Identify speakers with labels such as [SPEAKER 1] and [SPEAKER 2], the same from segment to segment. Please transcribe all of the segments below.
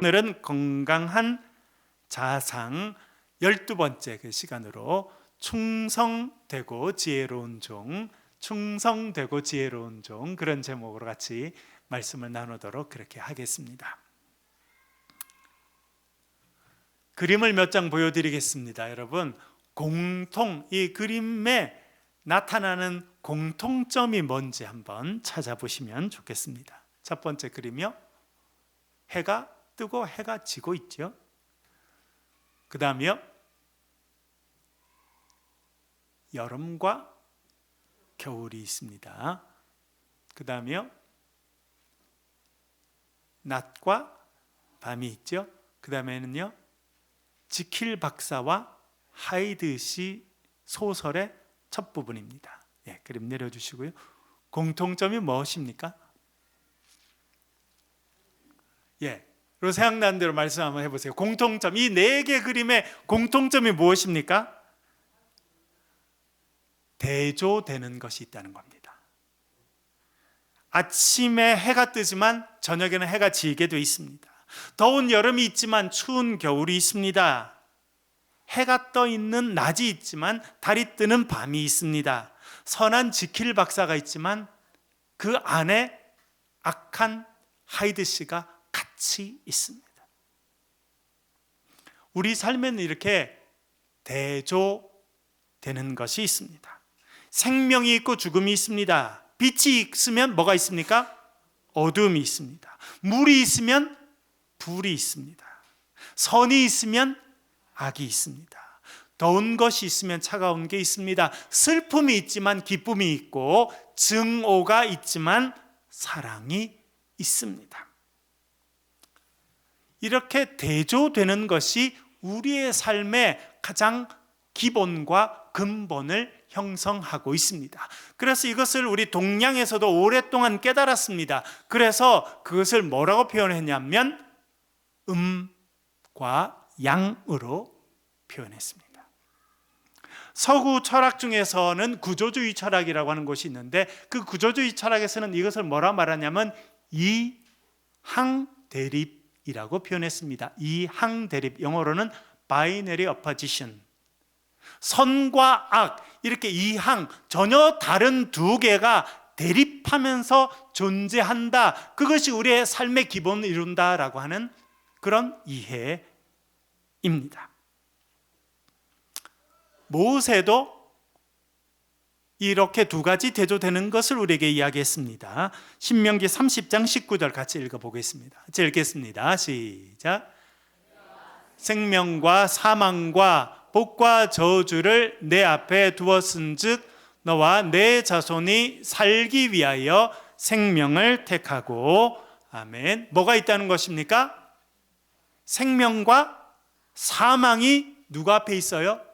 [SPEAKER 1] 오늘은 건강한 자상 12번째 그 시간으로 충성되고 지혜로운 종, 충성되고 지혜로운 종, 그런 제목으로 같이 말씀을 나누도록 그렇게 하겠습니다. 그림을 몇 장 보여드리겠습니다. 여러분, 이 그림에 나타나는 공통점이 뭔지 한번 찾아보시면 좋겠습니다. 첫 번째 그림이요, 해가 뜨고 해가 지고 있죠. 그 다음이요, 여름과 겨울이 있습니다. 그 다음이요, 낮과 밤이 있죠. 그 다음에는요, 지킬 박사와 하이드 시 소설의 첫 부분입니다. 그림 내려주시고요. 공통점이 무엇입니까? 그리고 생각나는 대로 말씀 한번 해보세요. 공통점, 이 4개 그림의 공통점이 무엇입니까? 대조되는 것이 있다는 겁니다. 아침에 해가 뜨지만 저녁에는 해가 지게 돼 있습니다. 더운 여름이 있지만 추운 겨울이 있습니다. 해가 떠 있는 낮이 있지만 달이 뜨는 밤이 있습니다. 선한 지킬 박사가 있지만 그 안에 악한 하이드 씨가 같이 있습니다. 우리 삶에는 이렇게 대조되는 것이 있습니다. 생명이 있고 죽음이 있습니다. 빛이 있으면 뭐가 있습니까? 어둠이 있습니다. 물이 있으면 불이 있습니다. 선이 있으면 악이 있습니다. 더운 것이 있으면 차가운 게 있습니다. 슬픔이 있지만 기쁨이 있고, 증오가 있지만 사랑이 있습니다. 이렇게 대조되는 것이 우리의 삶의 가장 기본과 근본을 형성하고 있습니다. 그래서 이것을 우리 동양에서도 오랫동안 깨달았습니다. 그래서 그것을 뭐라고 표현했냐면 음과 양으로 표현했습니다. 서구 철학 중에서는 구조주의 철학이라고 하는 것이 있는데, 그 구조주의 철학에서는 이것을 뭐라 말하냐면 이항대립이라고 표현했습니다. 이항대립, 영어로는 binary opposition. 선과 악, 이렇게 이항, 전혀 다른 두 개가 대립하면서 존재한다. 그것이 우리의 삶의 기본을 이룬다라고 하는 그런 이해입니다. 모세도 이렇게 두 가지 대조되는 것을 우리에게 이야기했습니다. 신명기 30장 19절 같이 읽어보겠습니다. 같이 읽겠습니다. 시작. 생명과 사망과 복과 저주를 내 앞에 두었은즉 너와 내 자손이 살기 위하여 생명을 택하고. 아멘. 뭐가 있다는 것입니까? 생명과 사망이 누구 앞에 있어요?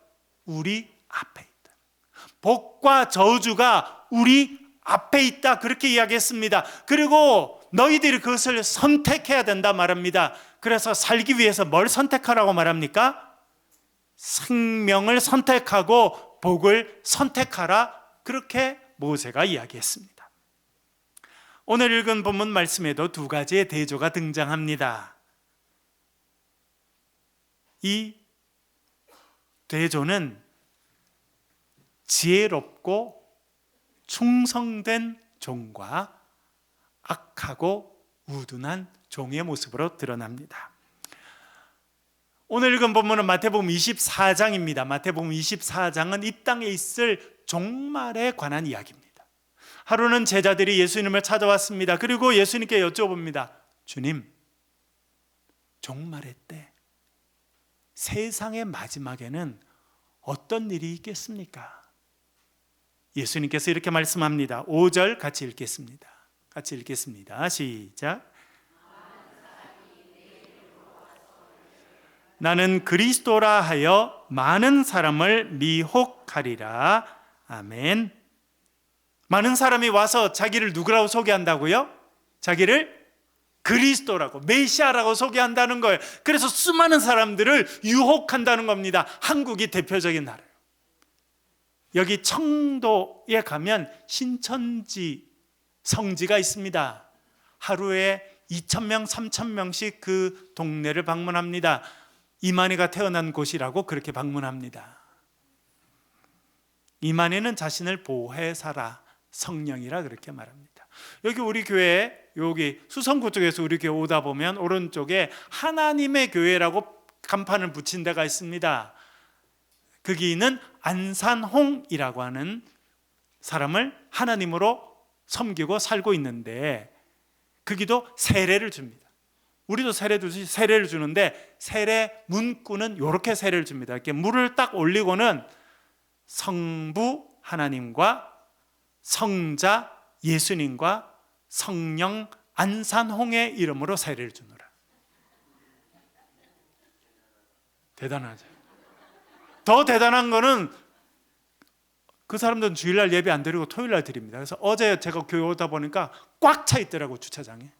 [SPEAKER 1] 우리 앞에 있다. 복과 저주가 우리 앞에 있다, 그렇게 이야기했습니다. 그리고 너희들이 그것을 선택해야 된다 말합니다. 그래서 살기 위해서 뭘 선택하라고 말합니까? 생명을 선택하고 복을 선택하라, 그렇게 모세가 이야기했습니다. 오늘 읽은 본문 말씀에도 두 가지의 대조가 등장합니다. 이 대조는 지혜롭고 충성된 종과 악하고 우둔한 종의 모습으로 드러납니다. 오늘 읽은 본문은 마태복음 24장입니다. 마태복음 24장은 이 땅에 있을 종말에 관한 이야기입니다. 하루는 제자들이 예수님을 찾아왔습니다. 그리고 예수님께 여쭤봅니다. 주님, 종말의 때 세상의 마지막에는 어떤 일이 있겠습니까? 예수님께서 이렇게 말씀합니다. 5절 같이 읽겠습니다. 같이 읽겠습니다. 시작. 나는 그리스도라 하여 많은 사람을 미혹하리라. 아멘. 많은 사람이 와서 자기를 누구라고 소개한다고요? 자기를 그리스도라고, 메시아라고 소개한다는 거예요. 그래서 수많은 사람들을 유혹한다는 겁니다. 한국이 대표적인 나라예요. 여기 청도에 가면 신천지 성지가 있습니다. 하루에 2,000명, 3,000명씩 그 동네를 방문합니다. 이만희가 태어난 곳이라고 그렇게 방문합니다. 이만희는 자신을 보혜사라, 성령이라 그렇게 말합니다. 여기 우리 교회, 여기 수성구 쪽에서 우리 교회 오다 보면 오른쪽에 하나님의 교회라고 간판을 붙인 데가 있습니다. 거기는 안산홍이라고 하는 사람을 하나님으로 섬기고 살고 있는데, 거기도 세례를 줍니다. 우리도 세례를 주는데, 세례 문구는 이렇게 세례를 줍니다. 이렇게 물을 딱 올리고는 성부 하나님과 성자 예수님과 성령 안산홍의 이름으로 세례를 주노라. 대단하죠. 더 대단한 거는 그 사람들은 주일날 예배 안 드리고 토요일날 드립니다. 그래서 어제 제가 교회 오다 보니까 꽉 차 있더라고, 주차장에.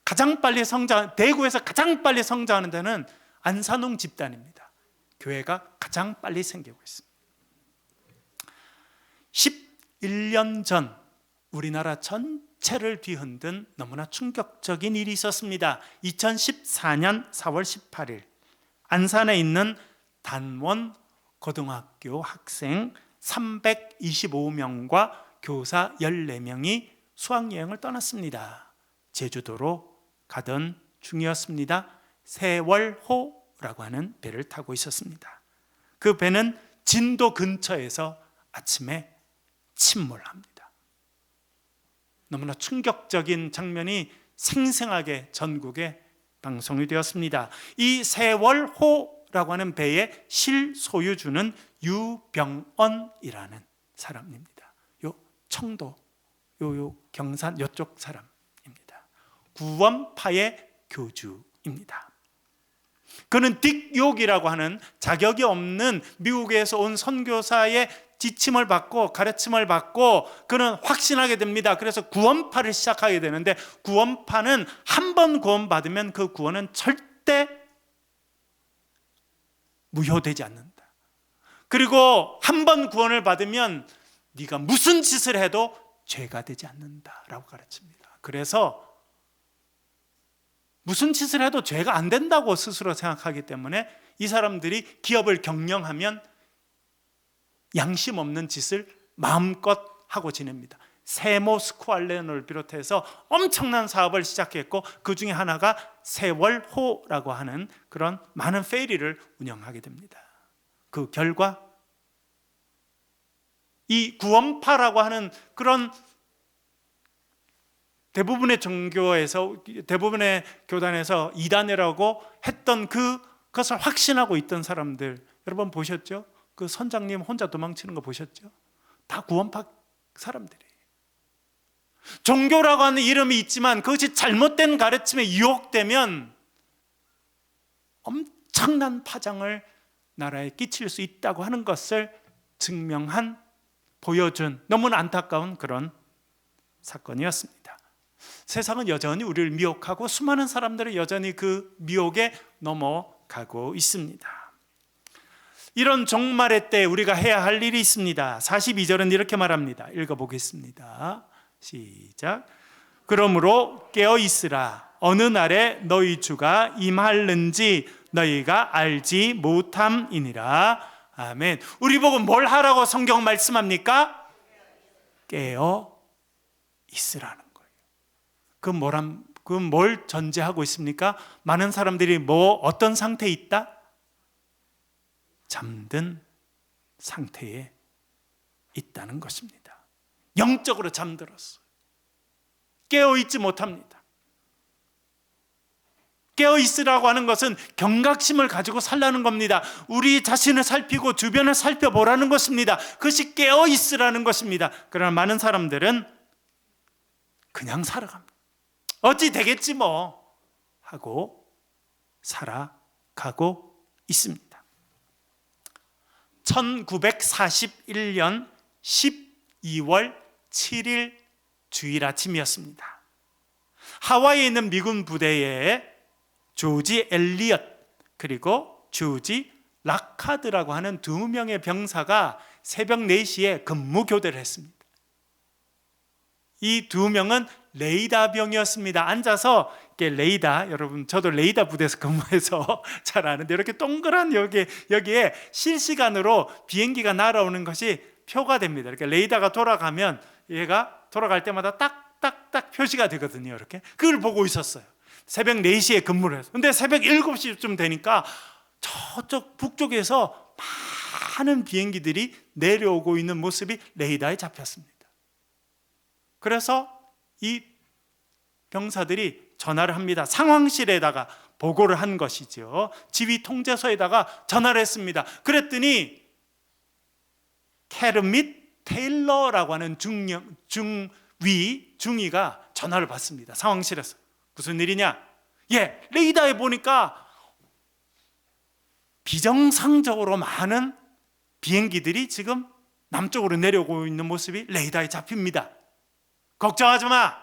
[SPEAKER 1] 가장 빨리 대구에서 가장 빨리 성장하는 데는 안산홍 집단입니다. 교회가 가장 빨리 생기고 있습니다. 11년 전 우리나라 전체를 뒤흔든 너무나 충격적인 일이 있었습니다. 2014년 4월 18일 안산에 있는 단원 고등학교 학생 325명과 교사 14명이 수학여행을 떠났습니다. 제주도로 가던 중이었습니다. 세월호라고 하는 배를 타고 있었습니다. 그 배는 진도 근처에서 아침에 침몰합니다. 너무나 충격적인 장면이 생생하게 전국에 방송이 되었습니다. 이 세월호라고 하는 배의 실소유주는 유병언이라는 사람입니다. 요 청도, 요 경산 이쪽 사람입니다. 구원파의 교주입니다. 그는 딕욕이라고 하는 자격이 없는 미국에서 온 선교사의 지침을 받고 가르침을 받고 그는 확신하게 됩니다. 그래서 구원파를 시작하게 되는데, 구원파는 한 번 구원받으면 그 구원은 절대 무효되지 않는다. 그리고 한 번 구원을 받으면 네가 무슨 짓을 해도 죄가 되지 않는다라고 가르칩니다. 그래서 무슨 짓을 해도 죄가 안 된다고 스스로 생각하기 때문에 이 사람들이 기업을 경영하면 양심 없는 짓을 마음껏 하고 지냅니다. 세모 스쿠알렌을 비롯해서 엄청난 사업을 시작했고, 그 중에 하나가 세월호라고 하는 그런 많은 페리를 운영하게 됩니다. 그 결과 이 구원파라고 하는 그런 대부분의 종교에서, 대부분의 교단에서 이단이라고 했던 그것을 확신하고 있던 사람들, 여러분 보셨죠? 그 선장님 혼자 도망치는 거 보셨죠? 다 구원파 사람들이에요. 종교라고 하는 이름이 있지만 그것이 잘못된 가르침에 유혹되면 엄청난 파장을 나라에 끼칠 수 있다고 하는 것을 증명한, 보여준 너무나 안타까운 그런 사건이었습니다. 세상은 여전히 우리를 미혹하고 수많은 사람들은 여전히 그 미혹에 넘어가고 있습니다. 이런 종말의 때 우리가 해야 할 일이 있습니다. 42절은 이렇게 말합니다. 읽어보겠습니다. 시작. 그러므로 깨어 있으라. 어느 날에 너희 주가 임할는지 너희가 알지 못함이니라. 아멘. 우리 보고 뭘 하라고 성경 말씀합니까? 깨어 있으라는 거예요. 그 뭘 전제하고 있습니까? 많은 사람들이 어떤 상태에 있다? 잠든 상태에 있다는 것입니다. 영적으로 잠들었어요. 깨어있지 못합니다. 깨어있으라고 하는 것은 경각심을 가지고 살라는 겁니다. 우리 자신을 살피고 주변을 살펴보라는 것입니다. 그것이 깨어있으라는 것입니다. 그러나 많은 사람들은 그냥 살아갑니다. 어찌 되겠지 뭐 하고 살아가고 있습니다. 1941년 12월 7일 주일 아침이었습니다. 하와이에 있는 미군 부대에 조지 엘리엇 그리고 조지 라카드라고 하는 두 명의 병사가 새벽 4시에 근무 교대를 했습니다. 이 두 명은 레이다 병이었습니다. 앉아서 이렇게 레이다, 여러분 저도 레이다 부대에서 근무해서 잘 아는데 이렇게 동그란 여기에 실시간으로 비행기가 날아오는 것이 표가 됩니다. 이렇게 레이다가 돌아가면 얘가 돌아갈 때마다 딱딱딱 표시가 되거든요. 이렇게 그걸 보고 있었어요. 새벽 4시에 근무를 해서. 근데 새벽 7시쯤 되니까 저쪽 북쪽에서 많은 비행기들이 내려오고 있는 모습이 레이더에 잡혔습니다. 그래서 이 병사들이 전화를 합니다. 상황실에다가 보고를 한 것이죠. 지휘 통제소에다가 전화를 했습니다. 그랬더니 캐르밋 테일러라고 하는 중위가 전화를 받습니다. 상황실에서. 무슨 일이냐? 레이더에 보니까 비정상적으로 많은 비행기들이 지금 남쪽으로 내려오고 있는 모습이 레이더에 잡힙니다. 걱정하지 마.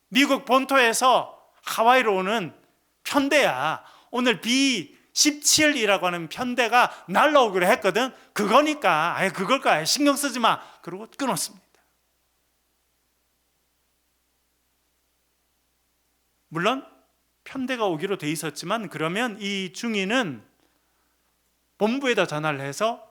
[SPEAKER 1] 미국 본토에서 하와이로 오는 편대야. 오늘 B-17이라고 하는 편대가 날라오기로 했거든. 그거니까 그걸까 신경 쓰지 마. 그러고 끊었습니다. 물론 편대가 오기로 돼 있었지만 그러면 이 중위는 본부에다 전화를 해서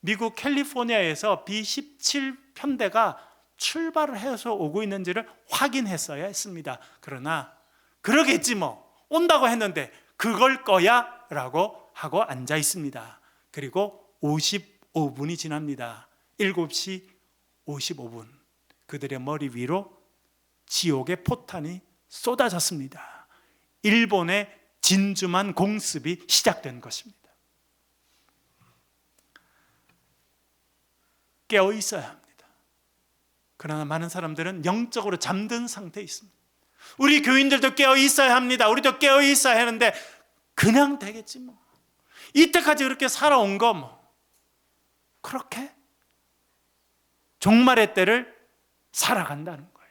[SPEAKER 1] 미국 캘리포니아에서 B-17 편대가 출발을 해서 오고 있는지를 확인했어야 했습니다. 그러나 그러겠지 뭐, 온다고 했는데 그걸 거야 라고 하고 앉아 있습니다. 그리고 55분이 지납니다. 7시 55분 그들의 머리 위로 지옥의 포탄이 쏟아졌습니다. 일본의 진주만 공습이 시작된 것입니다. 깨어 있어야 합니다. 그러나 많은 사람들은 영적으로 잠든 상태에 있습니다. 우리 교인들도 깨어 있어야 합니다. 우리도 깨어 있어야 하는데 그냥 되겠지 뭐. 이때까지 그렇게 살아온 거 뭐. 그렇게 종말의 때를 살아간다는 거예요.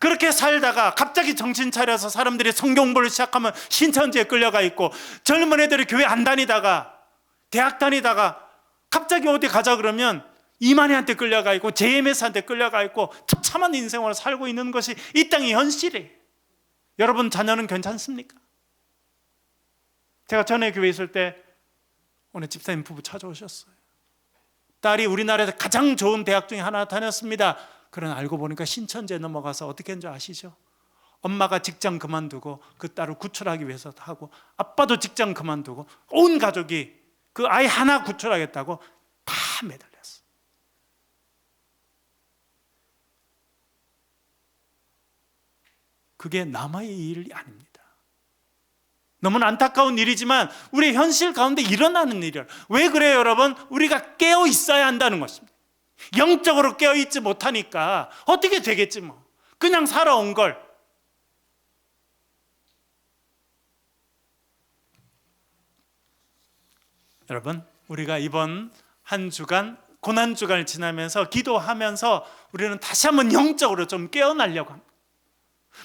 [SPEAKER 1] 그렇게 살다가 갑자기 정신 차려서 사람들이 성경 공부를 시작하면 신천지에 끌려가 있고, 젊은 애들이 교회 안 다니다가 대학 다니다가 갑자기 어디 가자 그러면 이만희한테 끌려가 있고 JMS한테 끌려가 있고 처참한 인생을 살고 있는 것이 이 땅의 현실이에요. 여러분 자녀는 괜찮습니까? 제가 전에 교회에 있을 때 오늘 집사님 부부 찾아오셨어요. 딸이 우리나라에서 가장 좋은 대학 중에 하나 다녔습니다. 그러나 알고 보니까 신천지에 넘어가서 어떻게 했는지 아시죠? 엄마가 직장 그만두고 그 딸을 구출하기 위해서 하고, 아빠도 직장 그만두고 온 가족이 그 아이 하나 구출하겠다고 다 매달렸어요. 그게 남의 일이 아닙니다. 너무나 안타까운 일이지만 우리 현실 가운데 일어나는 일이에요. 왜 그래요, 여러분? 우리가 깨어 있어야 한다는 것입니다. 영적으로 깨어 있지 못하니까 어떻게 되겠지 뭐. 그냥 살아온 걸. 여러분, 우리가 이번 한 주간 고난 주간을 지나면서 기도하면서 우리는 다시 한번 영적으로 좀 깨어나려고 합니다.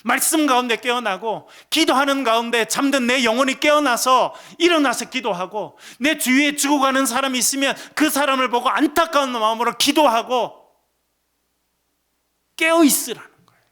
[SPEAKER 1] 말씀 가운데 깨어나고, 기도하는 가운데 잠든 내 영혼이 깨어나서 일어나서 기도하고, 내 주위에 죽어가는 사람이 있으면 그 사람을 보고 안타까운 마음으로 기도하고 깨어있으라는 거예요.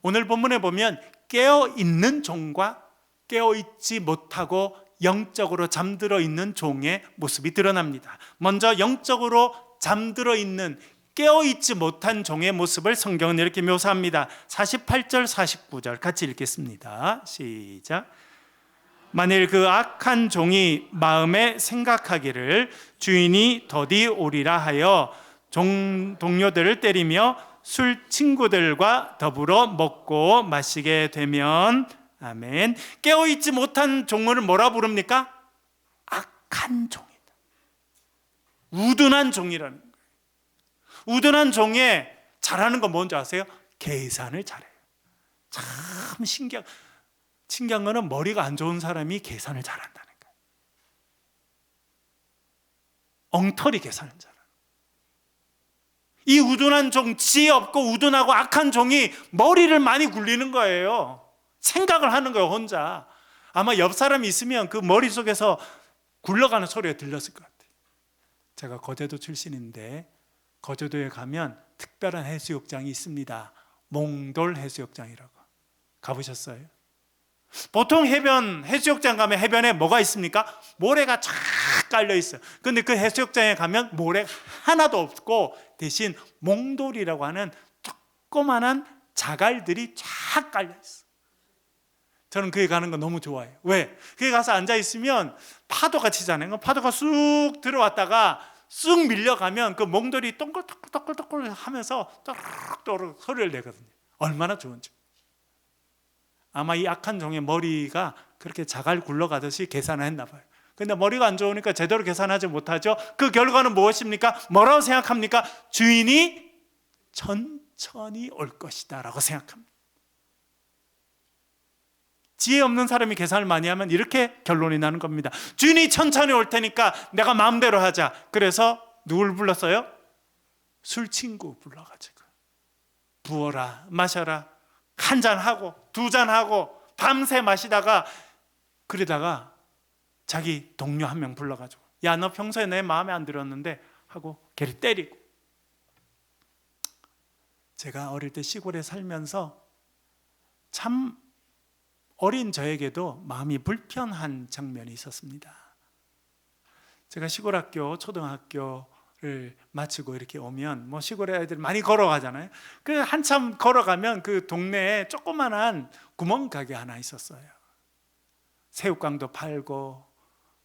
[SPEAKER 1] 오늘 본문에 보면 깨어있는 종과 깨어있지 못하고 영적으로 잠들어 있는 종의 모습이 드러납니다. 먼저 영적으로 잠들어 있는, 깨어있지 못한 종의 모습을 성경은 이렇게 묘사합니다. 48절 49절 같이 읽겠습니다. 시작. 만일 그 악한 종이 마음에 생각하기를 주인이 더디 오리라 하여 동료들을 때리며 술 친구들과 더불어 먹고 마시게 되면, 아멘. 깨어있지 못한 종을 뭐라 부릅니까? 악한 종이다. 우둔한 종이라는 거예요. 우둔한 종에 잘하는 건 뭔지 아세요? 계산을 잘해요. 참 신기한 거는 머리가 안 좋은 사람이 계산을 잘한다는 거예요. 엉터리 계산을 잘해요. 이 우둔한 종, 지혜 없고 우둔하고 악한 종이 머리를 많이 굴리는 거예요. 생각을 하는 거예요, 혼자. 아마 옆 사람이 있으면 그 머릿속에서 굴러가는 소리가 들렸을 것 같아요. 제가 거제도 출신인데 거제도에 가면 특별한 해수욕장이 있습니다. 몽돌 해수욕장이라고. 가보셨어요? 보통 해수욕장 가면 해변에 뭐가 있습니까? 모래가 쫙 깔려 있어요. 근데 그 해수욕장에 가면 모래 하나도 없고 대신 몽돌이라고 하는 조그만한 자갈들이 쫙 깔려 있어요. 저는 거기 가는 거 너무 좋아해요. 왜? 거기 가서 앉아 있으면 파도가 치잖아요. 파도가 쑥 들어왔다가 쑥 밀려가면 그 몽돌이 동글동글 하면서 또르륵 소리를 내거든요. 얼마나 좋은지. 아마 이 악한 종의 머리가 그렇게 자갈 굴러가듯이 계산을 했나 봐요. 근데 머리가 안 좋으니까 제대로 계산하지 못하죠. 그 결과는 무엇입니까? 뭐라고 생각합니까? 주인이 천천히 올 것이다 라고 생각합니다. 지혜 없는 사람이 계산을 많이 하면 이렇게 결론이 나는 겁니다. 주인이 천천히 올 테니까 내가 마음대로 하자. 그래서 누굴 불렀어요? 술 친구 불러가지고 부어라 마셔라, 한 잔하고 두 잔하고 밤새 마시다가, 그러다가 자기 동료 한 명 불러가지고 야, 너 평소에 내 마음에 안 들었는데 하고 걔를 때리고. 제가 어릴 때 시골에 살면서 참 어린 저에게도 마음이 불편한 장면이 있었습니다. 제가 시골 학교, 초등학교를 마치고 이렇게 오면 뭐 시골에 애들 많이 걸어가잖아요. 그 한참 걸어가면 그 동네에 조그만한 구멍가게 하나 있었어요. 새우깡도 팔고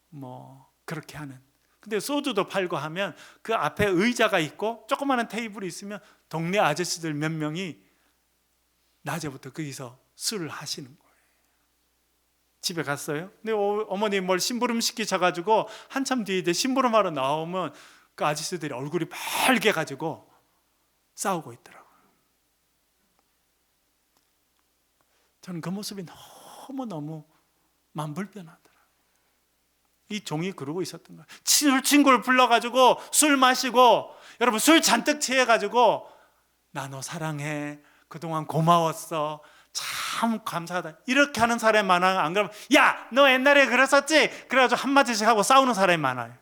[SPEAKER 1] 뭐 그렇게 하는. 근데 소주도 팔고 하면 그 앞에 의자가 있고 조그만한 테이블이 있으면 동네 아저씨들 몇 명이 낮에부터 거기서 술을 하시는 거예요. 집에 갔어요. 근데 어머니 뭘 심부름 시키셔가지고 한참 뒤에 심부름하러 나오면 그 아저씨들이 얼굴이 빨개 가지고 싸우고 있더라고요. 저는 그 모습이 너무너무 마음 불편하더라고요. 이 종이 그러고 있었던 거예요. 친구를 불러가지고 술 마시고, 여러분 술 잔뜩 취해가지고 나 너 사랑해, 그동안 고마웠어, 참 감사하다, 이렇게 하는 사람이 많아요? 안 그러면 야, 너 옛날에 그랬었지? 그래가지고 한마디씩 하고 싸우는 사람이 많아요.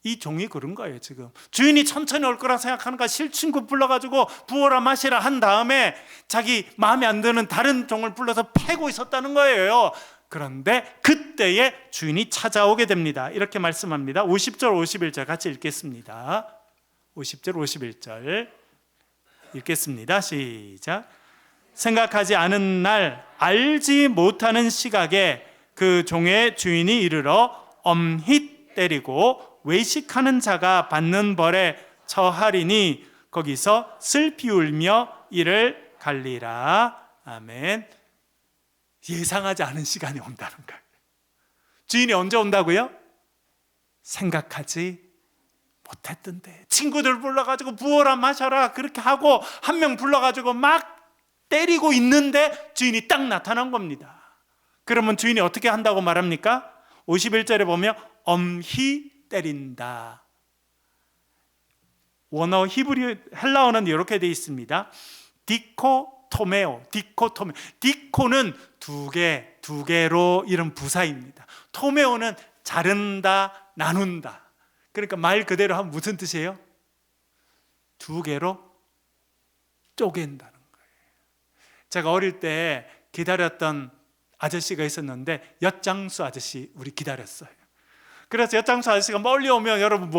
[SPEAKER 1] 이 종이 그런 거예요. 지금 주인이 천천히 올 거라 생각하니까 실친구 불러가지고 부어라 마시라 한 다음에 자기 마음에 안 드는 다른 종을 불러서 패고 있었다는 거예요. 그런데 그때에 주인이 찾아오게 됩니다. 이렇게 말씀합니다. 50절 51절 같이 읽겠습니다. 50절 51절 읽겠습니다. 시작. 생각하지 않은 날, 알지 못하는 시각에 그 종의 주인이 이르러 엄히 때리고 외식하는 자가 받는 벌에 처하리니 거기서 슬피 울며 이를 갈리라. 아멘. 예상하지 않은 시간이 온다는 거예요. 주인이 언제 온다고요? 생각하지 못했던데. 친구들 불러가지고 부어라 마셔라 그렇게 하고 한 명 불러가지고 막 때리고 있는데 주인이 딱 나타난 겁니다. 그러면 주인이 어떻게 한다고 말합니까? 51절에 보면 엄히 때린다. 원어 히브리 헬라어는 이렇게 되어 있습니다. 디코토메오. 디코는 두 개로 이런 부사입니다. 토메오는 자른다, 나눈다. 그러니까 말 그대로 하면 무슨 뜻이에요? 두 개로 쪼갠다는 거예요. 제가 어릴 때 기다렸던 아저씨가 있었는데 엿장수 아저씨 우리 기다렸어요. 그래서 엿장수 아저씨가 멀리 오면 여러분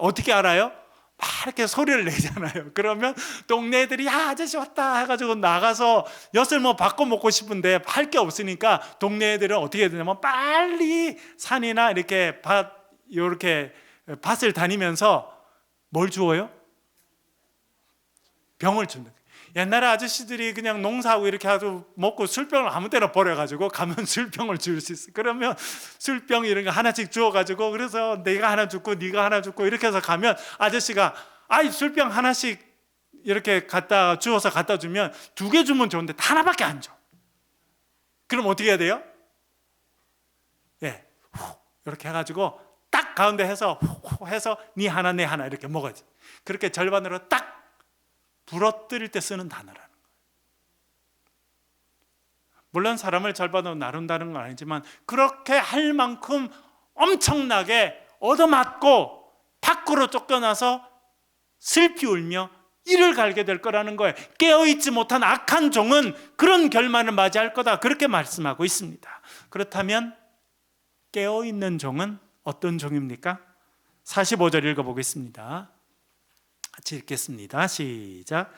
[SPEAKER 1] 어떻게 알아요? 막 이렇게 소리를 내잖아요. 그러면 동네 애들이 야, 아저씨 왔다 해가지고 나가서 엿을 뭐 바꿔 먹고 싶은데 할 게 없으니까 동네 애들은 어떻게 해야 되냐면 빨리 산이나 이렇게 밭을 다니면서 뭘 주워요? 병을 줍니다. 옛날에 아저씨들이 그냥 농사하고 이렇게 하고 먹고 술병을 아무 데나 버려가지고 가면 술병을 줄 수 있어요. 그러면 술병 이런 거 하나씩 주워가지고, 그래서 내가 하나 줍고 네가 하나 줍고 이렇게 해서 가면 아저씨가 술병 하나씩 이렇게 주워서 갖다 주면 2개 주면 좋은데 하나밖에 안 줘. 그럼 어떻게 해야 돼요? 이렇게 해가지고 딱 가운데 해서 네 하나 내 하나 이렇게 먹어야지. 그렇게 절반으로 딱 부러뜨릴 때 쓰는 단어라는 거예요. 물론 사람을 절반으로 나눈다는 건 아니지만 그렇게 할 만큼 엄청나게 얻어맞고 밖으로 쫓겨나서 슬피 울며 이를 갈게 될 거라는 거예요. 깨어있지 못한 악한 종은 그런 결말을 맞이할 거다, 그렇게 말씀하고 있습니다. 그렇다면 깨어있는 종은 어떤 종입니까? 45절 읽어보겠습니다. 같이 읽겠습니다. 시작.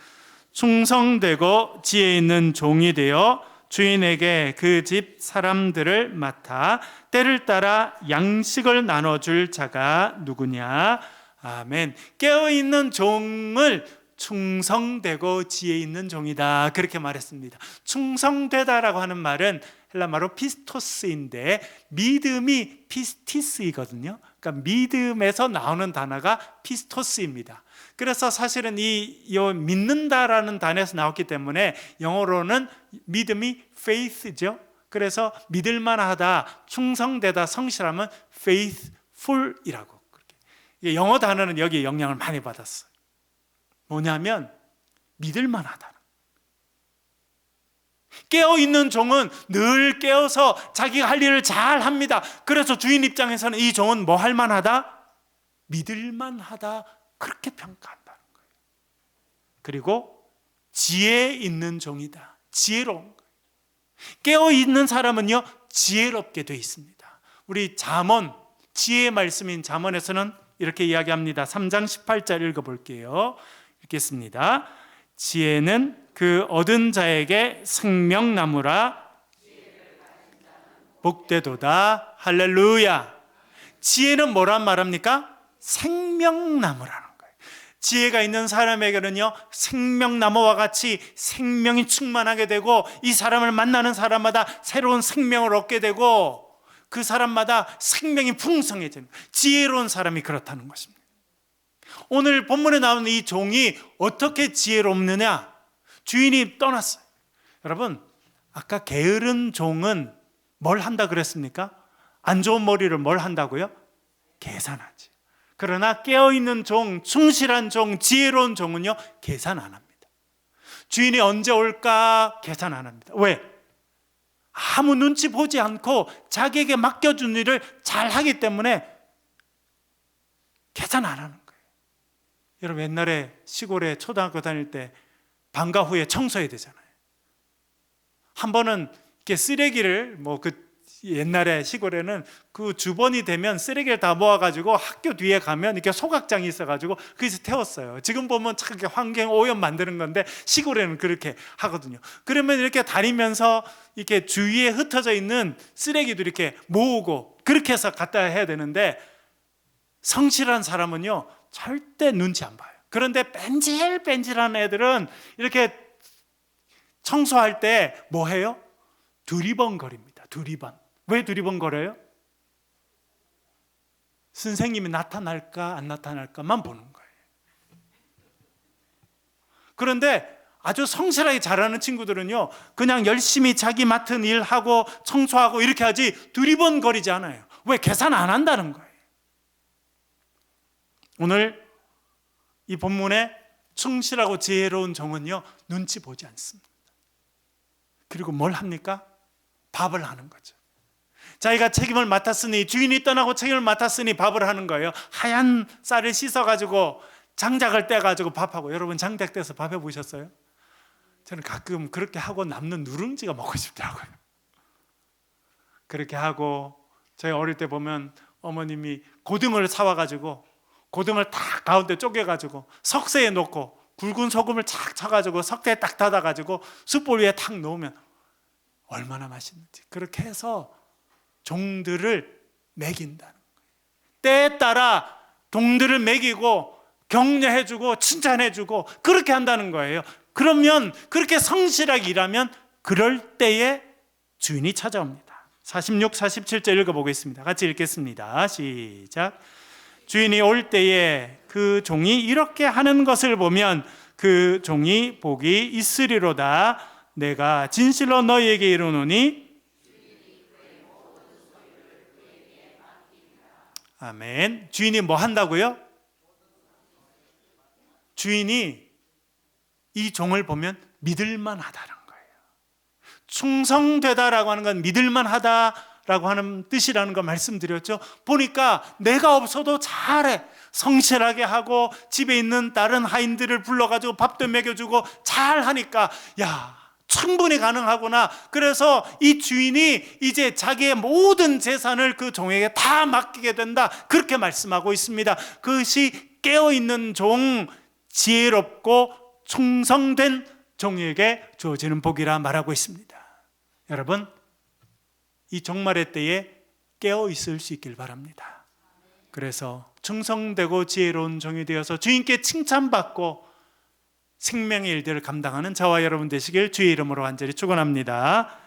[SPEAKER 1] 충성되고 지혜 있는 종이 되어 주인에게 그 집 사람들을 맡아 때를 따라 양식을 나눠줄 자가 누구냐? 아멘. 깨어있는 종을 충성되고 지혜 있는 종이다, 그렇게 말했습니다. 충성되다라고 하는 말은 헬라말로 피스토스인데 믿음이 피스티스이거든요. 그러니까 믿음에서 나오는 단어가 피스토스입니다. 그래서 사실은 이 믿는다라는 단어에서 나왔기 때문에 영어로는 믿음이 faith죠. 그래서 믿을만하다, 충성되다, 성실하면 faithful이라고. 영어 단어는 여기에 영향을 많이 받았어요. 뭐냐면 믿을만하다. 깨어있는 종은 늘 깨어서 자기가 할 일을 잘 합니다. 그래서 주인 입장에서는 이 종은 뭐 할 만하다? 믿을만하다, 그렇게 평가한다는 거예요. 그리고 지혜 있는 종이다, 지혜로운 거예요. 깨어있는 사람은요 지혜롭게 되어 있습니다. 우리 잠언, 지혜의 말씀인 잠언에서는 이렇게 이야기합니다. 3장 18절 읽어볼게요. 읽겠습니다. 지혜는 그 얻은 자에게 생명나무라, 복되도다. 할렐루야. 지혜는 뭐란 말합니까? 생명나무라는 거예요. 지혜가 있는 사람에게는요 생명나무와 같이 생명이 충만하게 되고, 이 사람을 만나는 사람마다 새로운 생명을 얻게 되고, 그 사람마다 생명이 풍성해지는, 지혜로운 사람이 그렇다는 것입니다. 오늘 본문에 나오는 이 종이 어떻게 지혜롭느냐? 주인이 떠났어요. 여러분, 아까 게으른 종은 뭘 한다 그랬습니까? 안 좋은 머리를 뭘 한다고요? 계산하지. 그러나 깨어있는 종, 충실한 종, 지혜로운 종은요 계산 안 합니다. 주인이 언제 올까 계산 안 합니다. 왜? 아무 눈치 보지 않고 자기에게 맡겨준 일을 잘 하기 때문에 계산 안 하는 거예요. 여러분, 옛날에 시골에 초등학교 다닐 때 방과 후에 청소해야 되잖아요. 한 번은 이렇게 쓰레기를 옛날에 시골에는 그 주번이 되면 쓰레기를 다 모아가지고 학교 뒤에 가면 이렇게 소각장이 있어가지고 거기서 태웠어요. 지금 보면 참 환경 오염 만드는 건데 시골에는 그렇게 하거든요. 그러면 이렇게 다니면서 이렇게 주위에 흩어져 있는 쓰레기도 이렇게 모으고 그렇게 해서 갖다 해야 되는데, 성실한 사람은요 절대 눈치 안 봐요. 그런데 뺀질뺀질한 애들은 이렇게 청소할 때 뭐 해요? 두리번거립니다. 두리번. 왜 두리번거려요? 선생님이 나타날까 안 나타날까만 보는 거예요. 그런데 아주 성실하게 잘하는 친구들은요 그냥 열심히 자기 맡은 일 하고 청소하고 이렇게 하지 두리번거리지 않아요. 왜? 계산 안 한다는 거예요. 오늘 이 본문에 충실하고 지혜로운 종은요 눈치 보지 않습니다. 그리고 뭘 합니까? 밥을 하는 거죠. 자기가 책임을 맡았으니, 주인이 떠나고 책임을 맡았으니 밥을 하는 거예요. 하얀 쌀을 씻어가지고 장작을 떼가지고 밥하고. 여러분, 장작 떼서 밥 해보셨어요? 저는 가끔 그렇게 하고 남는 누룽지가 먹고 싶더라고요. 그렇게 하고, 저희 어릴 때 보면 어머님이 고등어를 사와가지고 고등어를 딱 가운데 쪼개가지고 석쇠에 놓고 굵은 소금을 착 쳐가지고 석쇠에 딱 닫아가지고 숯불 위에 탁 놓으면 얼마나 맛있는지. 그렇게 해서 종들을 먹인다는 거예요. 때에 따라 종들을 먹이고 격려해주고 칭찬해주고 그렇게 한다는 거예요. 그러면 그렇게 성실하게 일하면 그럴 때에 주인이 찾아옵니다. 46, 47절 읽어보겠습니다. 같이 읽겠습니다. 시작. 주인이 올 때에 그 종이 이렇게 하는 것을 보면 그 종이 복이 있으리로다. 내가 진실로 너희에게 이르노니. 아멘. 주인이 뭐 한다고요? 주인이 이 종을 보면 믿을만하다는 거예요. 충성되다라고 하는 건 믿을만하다라고 하는 뜻이라는 거 말씀드렸죠. 보니까 내가 없어도 잘해, 성실하게 하고 집에 있는 다른 하인들을 불러가지고 밥도 먹여주고 잘 하니까 야, 충분히 가능하구나. 그래서 이 주인이 이제 자기의 모든 재산을 그 종에게 다 맡기게 된다. 그렇게 말씀하고 있습니다. 그것이 깨어있는 종, 지혜롭고 충성된 종에게 주어지는 복이라 말하고 있습니다. 여러분, 이 종말의 때에 깨어있을 수 있길 바랍니다. 그래서 충성되고 지혜로운 종이 되어서 주인께 칭찬받고 생명의 일들을 감당하는 저와 여러분 되시길 주의 이름으로 간절히 축원합니다.